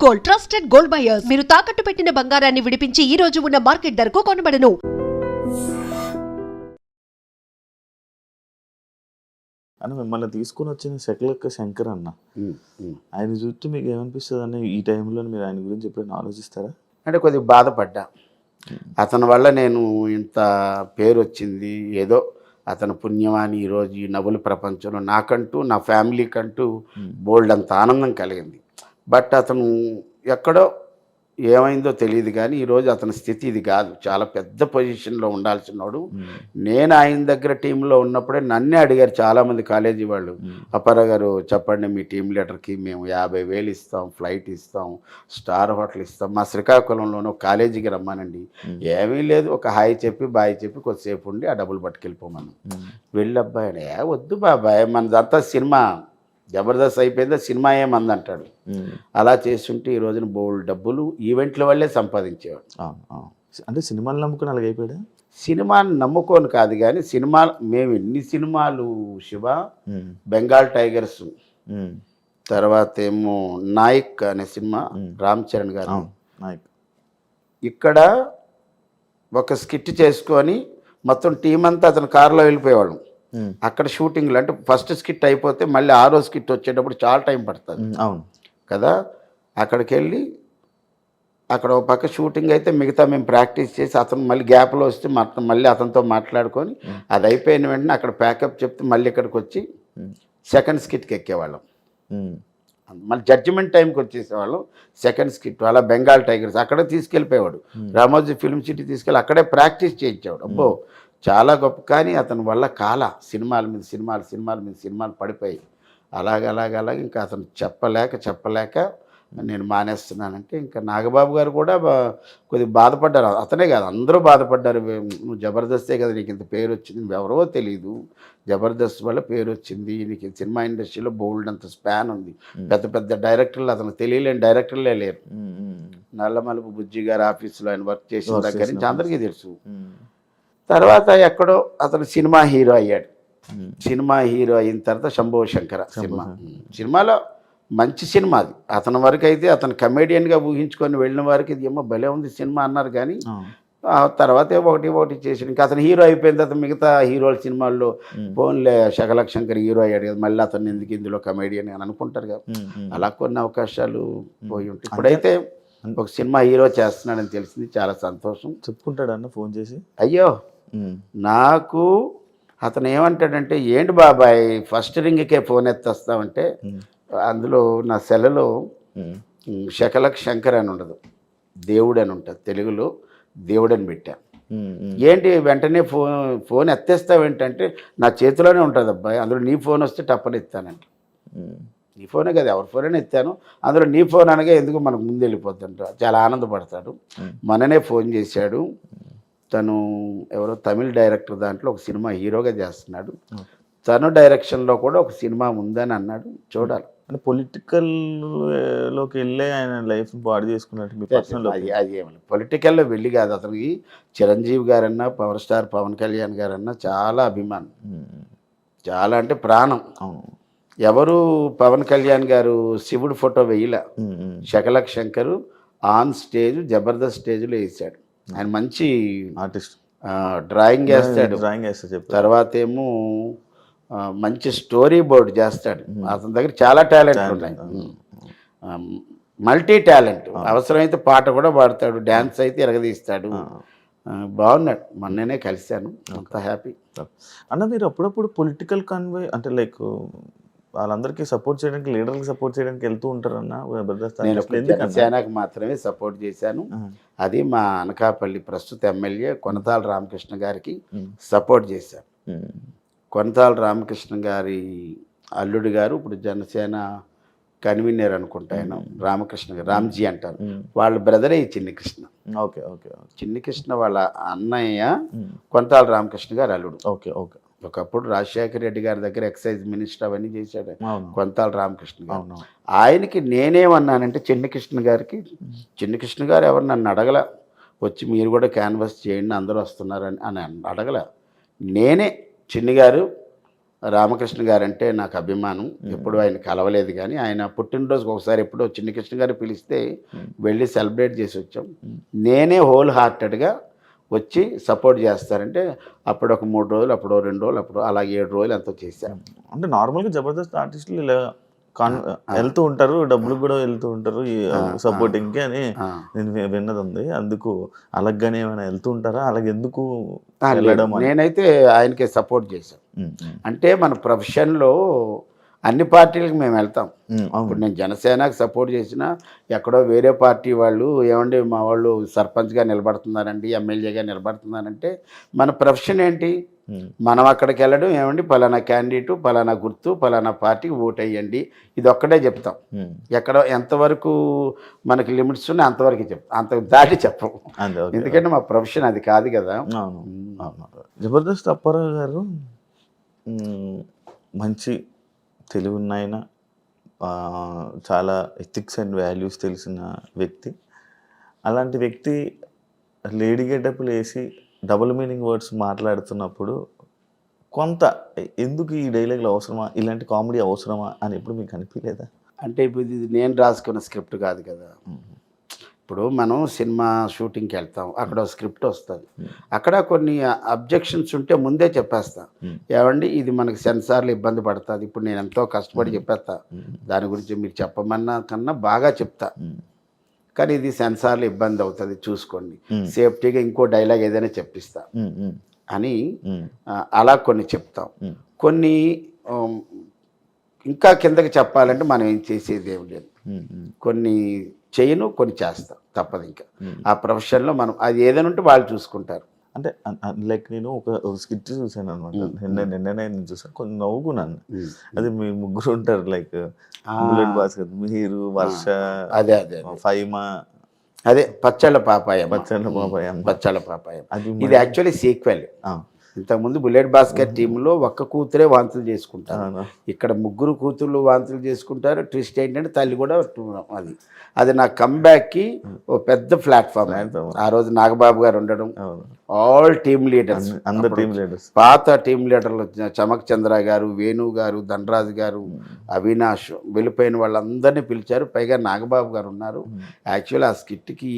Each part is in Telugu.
Gold, trusted gold buyers. మీరు తాకట్టు పెట్టిన బంగారాన్ని విడిపించి ఈ రోజు ఉన్న మార్కెట్ ధరకు కొనబడను. అని మిమ్మల్ని తీసుకుని వచ్చిన శకలక్క శంకర్ అన్న, ఆయన చూస్తే మీకు ఏమనిపిస్తుంది అన్న? ఈ టైంలో మీరు ఆయన గురించి ఎప్పుడైనా ఆలోచిస్తారా? అంటే కొద్దిగా బాధపడ్డా. అతని వల్ల నేను ఇంత పేరు వచ్చింది, ఏదో అతని పుణ్యమాని ఈరోజు ఈ నవ్వుల ప్రపంచంలో నాకంటూ నా ఫ్యామిలీకంటూ బోల్డ్ అంత ఆనందం కలిగింది. బట్ అతను ఎక్కడో ఏమైందో తెలియదు కానీ ఈరోజు అతని స్థితి ఇది కాదు. చాలా పెద్ద పొజిషన్లో ఉండాల్సినవాడు. నేను ఆయన దగ్గర టీంలో ఉన్నప్పుడే నన్నే అడిగారు చాలామంది కాలేజీ వాళ్ళు, అప్పారావు గారు చెప్పండి మీ టీం లీడర్కి మేము 50,000 ఇస్తాం, ఫ్లైట్ ఇస్తాం, స్టార్ హోటల్ ఇస్తాం, మా శ్రీకాకుళంలోనూ కాలేజీకి రమ్మానండి. ఏమీ లేదు, ఒక హాయ్ చెప్పి బాయ్ చెప్పి కొద్దిసేపు ఉండి ఆ డబ్బులు పట్టుకెళ్ళిపోమను. వెళ్ళబ్బాయి వద్దు బాబాయ్, మనదంతా సినిమా జబర్దస్త్ అయిపోయిందో సినిమా ఏమందంటాడు. అలా చేస్తుంటే ఈ రోజున బోల్డ్ డబ్బులు ఈవెంట్ల వల్లే సంపాదించేవాడు. అంటే సినిమాలు నమ్ముకుని అలాగైపోయాడు. సినిమాని నమ్ముకోను కాదు కానీ మేము ఎన్ని సినిమాలు శివ, బెంగాల్ టైగర్స్, తర్వాత ఏమో నాయక్ అనే సినిమా రామ్ చరణ్ గారు, ఇక్కడ ఒక స్కిట్ చేసుకొని మొత్తం టీం అంతా అతను కారులో వెళ్ళిపోయేవాళ్ళం. అక్కడ షూటింగ్లు అంటే ఫస్ట్ స్కిట్ అయిపోతే మళ్ళీ ఆరో స్కిట్ వచ్చేటప్పుడు చాలా టైం పడుతుంది. అవును కదా. అక్కడికి వెళ్ళి అక్కడ ఒక పక్క షూటింగ్ అయితే మిగతా మేము ప్రాక్టీస్ చేసి అతను మళ్ళీ గ్యాప్లో వస్తే మళ్ళీ అతనితో మాట్లాడుకొని అది అయిపోయిన వెంటనే అక్కడ ప్యాకప్ చెప్తే మళ్ళీ ఇక్కడికి వచ్చి సెకండ్ స్కిట్కి ఎక్కేవాళ్ళం. మళ్ళీ జడ్జిమెంట్ టైంకి వచ్చేసేవాళ్ళం. సెకండ్ స్కిట్ అలా బెంగాల్ టైగర్స్ అక్కడే తీసుకెళ్ళిపోయేవాడు. రామోజీ ఫిల్మ్ సిటీ తీసుకెళ్ళి అక్కడే ప్రాక్టీస్ చేయించేవాడు. అబ్బో చాలా గొప్ప. కానీ అతని వల్ల సినిమాల మీద సినిమాలు పడిపోయి అలాగ ఇంకా అతను చెప్పలేక నేను మానేస్తున్నానంటే ఇంకా నాగబాబు గారు కూడా కొద్దిగా బాధపడ్డారు. అతనే కాదు అందరూ బాధపడ్డారు. నువ్వు జబర్దస్తే కదా నీకు ఇంత పేరు వచ్చింది, నువ్వెవరో తెలియదు, జబర్దస్త్ వల్ల పేరు వచ్చింది, నీకు సినిమా ఇండస్ట్రీలో బోల్డ్ అంత స్పాన్ ఉంది, పెద్ద పెద్ద డైరెక్టర్లు అతను తెలియలేని డైరెక్టర్లే లేరు. నల్లమలుపు బుజ్జి గారి ఆఫీసులో ఆయన వర్క్ చేసిన దగ్గర నుంచి అందరికీ తెలుసు. తర్వాత ఎక్కడో అతను సినిమా హీరో అయ్యాడు. సినిమా హీరో అయిన తర్వాత శంభో శంకర సినిమాలో మంచి సినిమా అది. అతని వరకు అయితే అతను కమెడియన్గా ఊహించుకొని వెళ్ళిన వారికి ఇది ఏమో భలే ఉంది సినిమా అన్నారు. కానీ ఆ తర్వాత ఒకటి చేసి ఇంకా అతను హీరో అయిపోయిన తర్వాత మిగతా హీరోల సినిమాల్లో ఫోన్లే శకలక్ శంకర్ హీరో అయ్యాడు కదా, మళ్ళీ అతను ఎందుకు ఇందులో కమెడియన్ అని అనుకుంటారు కదా. అలా కొన్ని అవకాశాలు పోయి ఉంటాయి. ఇప్పుడైతే ఒక సినిమా హీరో చేస్తున్నాడని తెలిసింది, చాలా సంతోషం. చెప్పుకుంటాడన్న ఫోన్ చేసి? అయ్యో నాకు అతను ఏమంటాడంటే, ఏంటి బాబాయ్ ఫస్ట్ రింగ్కే ఫోన్ ఎత్తేస్తామంటే అందులో నా సెలలో శకలక్ శంకర్ అని ఉండదు, దేవుడు అని ఉంటుంది. తెలుగులో దేవుడు అని పెట్టాను. ఏంటి వెంటనే ఫోన్ ఎత్తేస్తావేంటంటే, నా చేతిలోనే ఉంటుంది అబ్బాయి, అందులో నీ ఫోన్ వస్తే టప్పని ఎత్తానంట. నీ ఫోనే కదా, ఎవరి ఫోన్ ఎత్తాను, అందులో నీ ఫోన్ అనగా ఎందుకు మనకు ముందు వెళ్ళిపోతుంట. చాలా ఆనందపడతాడు. మననే ఫోన్ చేశాడు. తను ఎవరో తమిళ డైరెక్టర్ దాంట్లో ఒక సినిమా హీరోగా చేస్తున్నాడు. తను డైరెక్షన్లో కూడా ఒక సినిమా ఉందని అన్నాడు. చూడాలి. అంటే పొలిటికల్లోకి వెళ్ళి ఆయన లైఫ్ పాడు చేసుకున్నట్టు అది ఏమన్నా పొలిటికల్లో వెళ్ళి కాదు. అతనికి చిరంజీవి గారన్నా, పవర్ స్టార్ పవన్ కళ్యాణ్ గారన్నా చాలా అభిమానం, చాలా అంటే ప్రాణం. ఎవరు పవన్ కళ్యాణ్ గారు శివుడు ఫోటో వేయలే, శకలక్ శంకరు ఆన్ స్టేజ్ జబర్దస్త్ స్టేజ్లో వేసాడు. ఆయన మంచి ఆర్టిస్ట్, డ్రాయింగ్ వేస్తాడు. తర్వాత ఏమో మంచి స్టోరీ బోర్డ్ చేస్తాడు. అతని దగ్గర చాలా టాలెంట్ ఉన్నాయి, మల్టీ టాలెంట్. అవసరమైతే పాట కూడా పాడతాడు, డ్యాన్స్ అయితే ఎరగదీస్తాడు. బాగున్నాడు. మొన్ననే కలిశాను, అంత హ్యాపీ. అన్న మీరు అప్పుడప్పుడు పొలిటికల్ కాన్వే అంటే లైక్ వాళ్ళందరికీ సపోర్ట్ చేయడానికి, లీడర్కి సపోర్ట్ చేయడానికి వెళ్తూ ఉంటారన్న? నేను జనసేనకు మాత్రమే సపోర్ట్ చేశాను. అది మా అనకాపల్లి ప్రస్తుత ఎమ్మెల్యే కొనతాల రామకృష్ణ గారికి సపోర్ట్ చేశాను. కొనతాల రామకృష్ణ గారి అల్లుడు గారు ఇప్పుడు జనసేన కన్వీనర్ అనుకుంటా, ఆయన రామకృష్ణ గారు, రామ్జీ అంటారు. వాళ్ళ బ్రదరే ఈ చిన్ని కృష్ణ. Okay okay. చిన్ని కృష్ణ వాళ్ళ అన్నయ్య కొనతాల రామకృష్ణ గారు అల్లుడు. Okay okay. ఒకప్పుడు రాజశేఖర రెడ్డి గారి దగ్గర ఎక్సైజ్ మినిస్టర్ అవన్నీ చేశాడు కొనతాల రామకృష్ణ గారు. ఆయనకి నేనేమన్నానంటే చిన్ని కృష్ణ గారు ఎవరు నన్ను అడగల, వచ్చి మీరు కూడా క్యాన్వాస్ చేయండి అందరూ వస్తున్నారని అని అడగల. నేనే చిన్ని గారు రామకృష్ణ గారు అంటే నాకు అభిమానం. ఎప్పుడు ఆయన కలవలేదు, కానీ ఆయన పుట్టినరోజుకి ఒకసారి ఎప్పుడో చిన్ని కృష్ణ గారు పిలిస్తే వెళ్ళి సెలబ్రేట్ చేసి వచ్చాం. నేనే హోల్ హార్టెడ్గా వచ్చి సపోర్ట్ చేస్తారంటే అప్పుడు ఒక 3 రోజులు, అప్పుడు 2 రోజులు, అప్పుడు అలాగే 7 రోజులు ఎంతో చేశాను. అంటే నార్మల్గా జబర్దస్త్ ఆర్టిస్టులు ఇలా వెళ్తూ ఉంటారు, డబ్బులు కూడా వెళ్తూ ఉంటారు ఈ సపోర్టింగ్కి అని నేను విన్నది ఉంది. అందుకు అలాగనే ఏమైనా వెళ్తూ ఉంటారా? అలాగే ఎందుకు వెళ్ళడం? నేనైతే ఆయనకే సపోర్ట్ చేశాను. అంటే మన ప్రొఫెషన్లో అన్ని పార్టీలకు మేము వెళ్తాం. ఇప్పుడు నేను జనసేనకు సపోర్ట్ చేసినా ఎక్కడో వేరే పార్టీ వాళ్ళు ఏమండి మా వాళ్ళు సర్పంచ్గా నిలబడుతున్నారండి, ఎమ్మెల్యేగా నిలబడుతున్నారంటే మన ప్రొఫెషన్ ఏంటి? మనం అక్కడికి వెళ్ళడం ఏమండి పలానా క్యాండిడేట్, పలానా గుర్తు, పలానా పార్టీకి ఓటు వేయండి, ఇది ఒక్కటే చెప్తాం. ఎక్కడ ఎంతవరకు మనకి లిమిట్స్ ఉన్నాయి అంతవరకు చెప్తాం, అంత దాటి చెప్పం. ఎందుకంటే మా ప్రొఫెషన్ అది కాదు కదా. జబర్దస్త్ అప్పారావు గారు మంచి తెలివి ఉన్నాయన, చాలా ఎథిక్స్ అండ్ వాల్యూస్ తెలిసిన వ్యక్తి. అలాంటి వ్యక్తి లేడీ గెటప్లు వేసి డబుల్ మీనింగ్ వర్డ్స్ మాట్లాడుతున్నప్పుడు కొంత ఎందుకు ఈ డైలాగులు అవసరమా, ఇలాంటి కామెడీ అవసరమా అని ఎప్పుడు మీకు అనిపించలేదా? అంటే ఇప్పుడు ఇది నేను రాసుకున్న స్క్రిప్ట్ కాదు కదా. ఇప్పుడు మనం సినిమా షూటింగ్కి వెళ్తాం, అక్కడ స్క్రిప్ట్ వస్తుంది, అక్కడ కొన్ని అబ్జెక్షన్స్ ఉంటే ముందే చెప్పేస్తా. ఏమండి ఇది మనకి సెన్సార్లు ఇబ్బంది పడుతుంది, ఇప్పుడు నేను ఎంతో కష్టపడి చెప్పేస్తా, దాని గురించి మీరు చెప్పమన్నా కన్నా బాగా చెప్తా, కానీ ఇది సెన్సార్లు ఇబ్బంది అవుతుంది చూసుకోండి, సేఫ్టీగా ఇంకో డైలాగ్ ఏదైనా చెప్పిస్తా అని అలా కొన్ని చెప్తాం. కొన్ని ఇంకా కిందకి చెప్పాలంటే మనం ఏం చేసేది ఏమి లేదు, కొన్ని చేయను కొన్ని చేస్తాం, తప్పదు. ఇంకా ఆ ప్రొఫెషన్లో మనం అది ఏదైనా ఉంటే వాళ్ళు చూసుకుంటారు. అంటే లైక్ నేను ఒక స్కిట్ చూసాను అనమాట, నిన్ననే చూసాను, కొంచెం నవ్వుకున్నాను. అది మీ ముగ్గురు ఉంటారు, లైక్ బుల్లెట్ భాస్కర్, మీరు, వర్ష, అదే అదే ఫైమా, అదే పచ్చళ్ళ పాపాయం. ఇది యాక్చువల్లీ సీక్వెల్. ఇంతకుముందు బుల్లెట్ భాస్కర్ టీంలో ఒక్క కూతురే వాంతులు చేసుకుంటారు, ఇక్కడ ముగ్గురు కూతుర్లు వాంతులు చేసుకుంటారు. ట్విస్ట్ ఏంటంటే తల్లి కూడా అది నా కంబ్యాక్కి ఓ పెద్ద ప్లాట్ఫామ్. ఆ రోజు నాగబాబు గారు ఉండడం, ఆల్ టీమ్ లీడర్స్, అందరు టీమ్ లీడర్స్, పాత టీమ్ లీడర్లు చమక్ చంద్ర గారు, వేణు గారు, ధనరాజు గారు, అవినాష్, వెళ్ళిపోయిన వాళ్ళందరినీ పిలిచారు. పైగా నాగబాబు గారు ఉన్నారు. యాక్చువల్లీ ఆ స్కిట్కి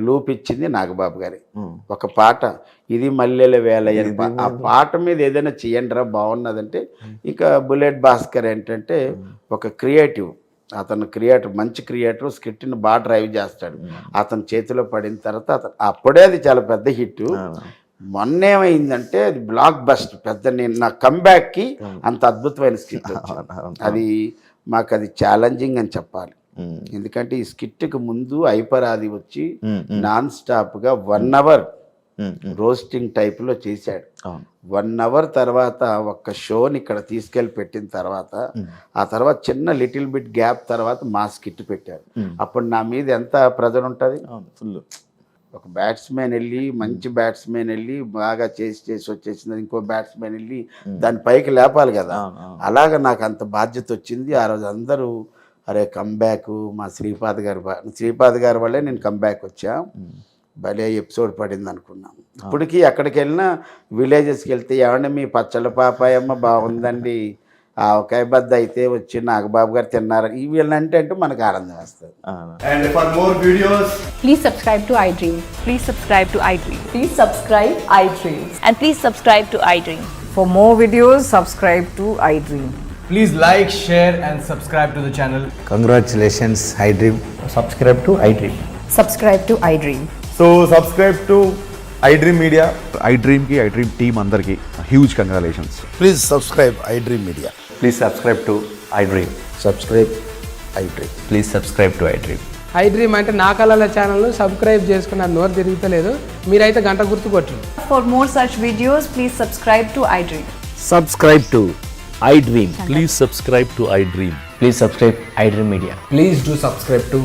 లూప్ ఇచ్చింది నాగబాబు గారి ఒక పాట, ఇది మల్లెల వేల. ఆ పాట మీద ఏదైనా చేయండిరా బాగున్నదంటే ఇక బుల్లెట్ భాస్కర్ ఏంటంటే ఒక క్రియేటివ్, అతను మంచి క్రియేటర్, స్క్రిప్ట్ని బాగా డ్రైవ్ చేస్తాడు. అతని చేతిలో పడిన తర్వాత అప్పుడే అది చాలా పెద్ద హిట్. మొన్న ఏమైందంటే అది బ్లాక్ బస్ట్ పెద్ద. నేను నా కంబ్యాక్కి అంత అద్భుతమైన స్క్రిప్ట్, అది మాకు అది ఛాలెంజింగ్ అని చెప్పాలి. ఎందుకంటే ఈ స్కిట్కి ముందు ఐపరాది వచ్చి నాన్ స్టాప్గా 1 hour రోస్టింగ్ టైప్లో చేశాడు. 1 hour తర్వాత ఒక్క షోని ఇక్కడ తీసుకెళ్ళి పెట్టిన తర్వాత ఆ తర్వాత చిన్న లిటిల్ బిట్ గ్యాప్ తర్వాత మా స్కిట్ పెట్టారు. అప్పుడు నా మీద ఎంత ప్రెజర్ ఉంటుంది. ఫుల్ ఒక బ్యాట్స్మెన్ వెళ్ళి మంచి బ్యాట్స్మెన్ వెళ్ళి బాగా చేసి వచ్చేసింది, ఇంకో బ్యాట్స్మెన్ వెళ్ళి దాని పైకి లేపాలి కదా. అలాగ నాకు అంత బాధ్యత వచ్చింది. ఆ రోజు అందరూ అరే కంబ్యాక్ మా శ్రీపాద్ గారి వల్లే నేను కంబ్యాక్ వచ్చా, భలే ఎపిసోడ్ పడింది అనుకున్నాను. ఇప్పటికీ ఎక్కడికి వెళ్ళినా విలేజెస్కి వెళ్తే ఏమంటే మీ పచ్చళ్ళ పాపాయమ్మ బాగుందండి, ఆవకాయ బద్ద అయితే వచ్చి నాగబాబు గారు తిన్నారు, ఇవి అంటే మనకు ఆనందం వస్తుంది. And for more videos, please subscribe to iDream. Please subscribe to iDream. Please subscribe iDream. And please subscribe to iDream. For more videos, subscribe to iDream. please like, share and subscribe to the channel. Congratulations, iDream. Subscribe to iDream. Subscribe to iDream. So subscribe to iDream Media. iDream team andarki huge congratulations. Please subscribe iDream Media. Please subscribe to iDream. Subscribe iDream. Please subscribe to iDream. iDream అంటే నా కళల ఛానల్ను సబ్స్క్రైబ్ చేసుకున్న నోరు తిరుగుతలేదు, మీరైతే గంట గుర్తు కొట్టండి. For more such videos, please subscribe to iDream. Subscribe to iDream. Please subscribe to iDream. Please subscribe iDream Media. Please do subscribe to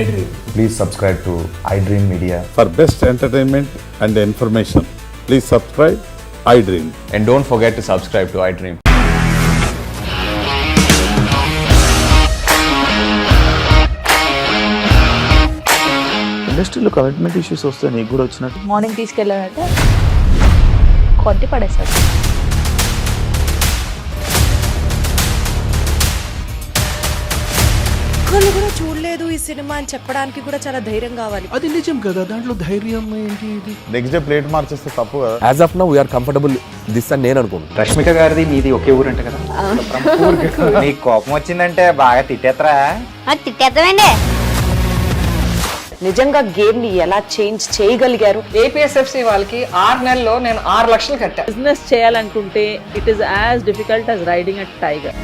iDream. Please subscribe to iDream Media. For best entertainment and information, please subscribe iDream. And don't forget to subscribe to iDream. ఇండస్ట్రీలో కమిట్మెంట్ ఇష్యూస్ వస్తే నీకు కూడా వచ్చినట్టు? మార్నింగ్ తీసుకెళ్ళాలంటే కొట్టి పడేస్తాడు. ఒక్కళ్ళు కూడా చూడలేదు ఈ సినిమా అని చెప్పడానికి కూడా చాలా ధైర్యం కావాలి. అది నిజం కదా, దాంట్లో ధైర్యం ఏంటి? ఇది నెక్స్ట్ డే ప్లేట్ మార్చేస్తే తప్పు కదా. As of now we are comfortable this అని నేను అనుకుంటున్నాను. రష్మిక గారిది మీది ఒకే ఊరంట కదా? నీకు కోపం వచ్చిందంటే బాగా తిట్టేత్తరా? తిట్టేద్దామండి. నిజంగా గేమ్ ని ఎలా చేంజ్ చేయగలిగారు? ఏపీఎస్ఎఫ్సి వాళ్ళకి 6 నెలల్లో నేను 6 లక్షలు కట్టా. బిజినెస్ చేయాలనుకుంటే it is as difficult as riding a tiger.